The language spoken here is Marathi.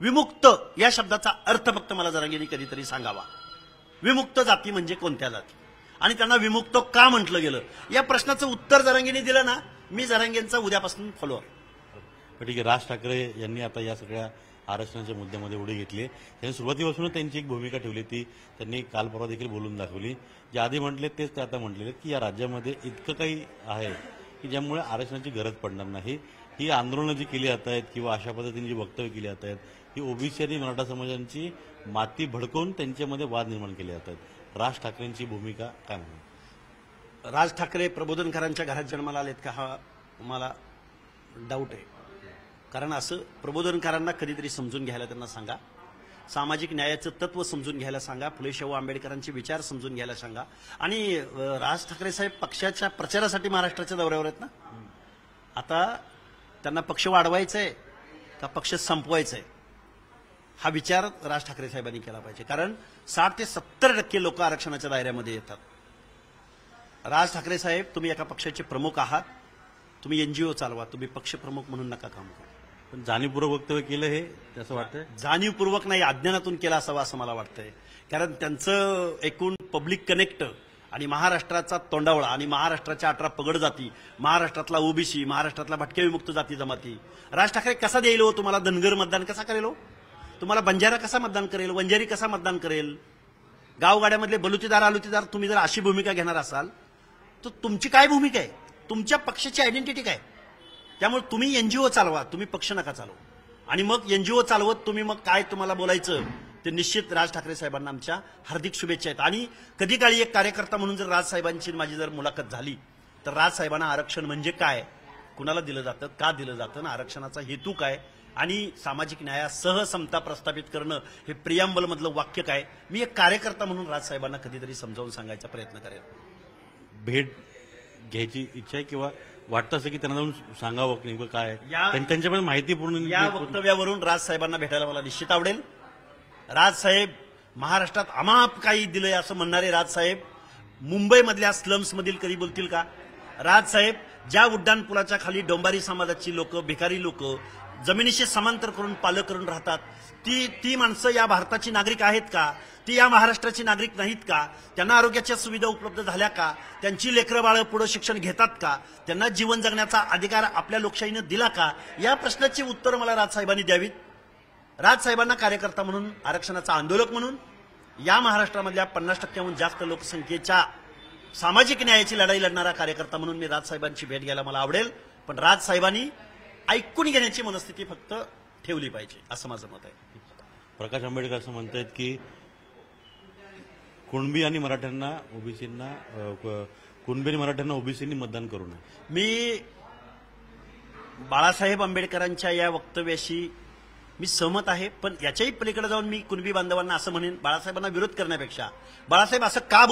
विमुक्त या शब्दाचा अर्थ फक्त मला जरांगेंनी कधीतरी सांगावा. विमुक्त जाती म्हणजे कोणत्या जाती आणि त्यांना विमुक्त का म्हटलं गेलं या प्रश्नाचं उत्तर जरांगेंनी दिलं ना, मी जरांगेंचा उद्यापासून फॉलोअर. ठीक आहे. राज ठाकरे यांनी आता या सगळ्या आरक्षणाच्या मुद्द्यामध्ये उडी घेतली. त्यांनी सुरुवातीपासूनच त्यांची एक भूमिका ठेवली, ती त्यांनी काल परवा देखील बोलून दाखवली. जे आधी म्हटले तेच ते आता म्हटलेले की या राज्यामध्ये इतकं काही आहे की ज्यामुळे आरक्षणाची गरज पडणार नाही. ही आंदोलनं जी केली जात आहेत किंवा अशा पद्धतीने जी वक्तव्य केली जात आहेत ही ओबीसी आणि मराठा समाजांची माती भडकवून त्यांच्यामध्ये वाद निर्माण केले जात आहेत. राज ठाकरेंची भूमिका काय म्हणून? राज ठाकरे प्रबोधनकारांच्या घरात जन्माला आलेत का हा मला डाऊट आहे. कारण असं प्रबोधनकारांना कधीतरी समजून घ्यायला त्यांना सांगा, सामाजिक न्यायाचं तत्व समजून घ्यायला सांगा, फुले शाहू आंबेडकरांचे विचार समजून घ्यायला सांगा. आणि राज ठाकरे साहेब पक्षाच्या प्रचारासाठी महाराष्ट्राच्या दौऱ्यावर आहेत ना. आता त्यांना पक्ष वाढवायचा आहे का पक्ष संपवायचा आहे हा विचार राज ठाकरे साहेबांनी केला पाहिजे. कारण 60 ते 70% लोक आरक्षणाच्या दायऱ्यामध्ये येतात. राज ठाकरे साहेब, तुम्ही एका पक्षाचे प्रमुख आहात, तुम्ही एनजीओ चालवा, तुम्ही पक्षप्रमुख म्हणून नका काम करू. पण जाणीवपूर्वक वक्तव्य केलं हे असं वाटतंय? जाणीवपूर्वक नाही, अज्ञानातून केलं असावं असं मला वाटतंय. कारण त्यांचं एकूण पब्लिक कनेक्ट आणि महाराष्ट्राचा तोंडावळा आणि महाराष्ट्राच्या 18 पगड जाती, महाराष्ट्रातला ओबीसी, महाराष्ट्रातला भटक्या विमुक्त जाती जमाती राज ठाकरे कसा देईल हो तुम्हाला? धनगर मतदान कसा करेल हो तुम्हाला? बंजारा कसा मतदान करेल? वंजारी कसा मतदान करेल? गावगाड्यामधले बलुतेदार आलुतेदार तुम्ही जर अशी भूमिका घेणार असाल तर तुमची काय भूमिका आहे? तुमच्या पक्षाची आयडेंटिटी काय? त्यामुळे तुम्ही एनजीओ चालवा, तुम्ही पक्ष नका चालवू. आणि मग एनजीओ चालवत तुम्ही मग काय तुम्हाला बोलायचं ते निश्चित राज ठाकरे साहेबांना आमच्या हार्दिक शुभेच्छा आहेत. आणि कधी काळी एक कार्यकर्ता म्हणून जर राज साहेबांची माझी जर मुलाखत झाली तर राज साहेबांना आरक्षण म्हणजे काय, कुणाला दिलं जातं, का दिलं जातं, आरक्षणाचा हेतू काय आणि सामाजिक न्यायासह समता प्रस्थापित करणं हे प्रियांबल मधलं वाक्य काय, मी एक कार्यकर्ता म्हणून राज साहेबांना कधीतरी समजावून सांगायचा प्रयत्न करेन. भेट घ्यायची इच्छा आहे किंवा वाटतं असं की त्यांना जाऊन सांगावं नेमकं काय त्यांच्याकडे माहिती पूर्ण? या वक्तव्यावरून राज साहेबांना भेटायला मला निश्चित आवडेल. राजसाहेब महाराष्ट्रात अमाप काही दिलंय असं म्हणणारे राजसाहेब मुंबईमधल्या स्लम्समधील कधी बोलतील का? राजसाहेब ज्या उड्डाणपुलाच्या खाली डोंबारी समाजाची लोक, भिकारी लोक जमिनीशी समांतर करून पालक करून राहतात, ती माणसं या भारताची नागरिक आहेत का? ती या महाराष्ट्राची नागरिक नाहीत का? त्यांना आरोग्याच्या सुविधा उपलब्ध झाल्या का? त्यांची लेकरं बाळं पुढे शिक्षण घेतात का? त्यांना जीवन जगण्याचा अधिकार आपल्या लोकशाहीनं दिला का? या प्रश्नाची उत्तरं मला राजसाहेबांनी द्यावीत. राजसाहेबांना कार्यकर्ता म्हणून, आरक्षणाचा आंदोलक म्हणून, या महाराष्ट्रामधल्या 50%हून जास्त लोकसंख्येच्या सामाजिक न्यायाची लढाई लढणारा कार्यकर्ता म्हणून मी राजसाहेबांची भेट घ्यायला मला आवडेल. पण राजसाहेबांनी ऐकून घेण्याची मनस्थिती फक्त ठेवली पाहिजे असं माझं मत आहे. प्रकाश आंबेडकर असं म्हणतायत की कुणबी आणि मराठ्यांना ओबीसींना, कुणबी आणि मराठ्यांना ओबीसींनी मतदान करू नये. मी बाळासाहेब आंबेडकरांच्या या वक्तव्याशी मी सहमत आहे. पण याच्याही पलीकडे जाऊन मी कुणबी बांधवांना असं म्हणेन, बाळासाहेबांना विरोध करण्यापेक्षा बाळासाहेब असं का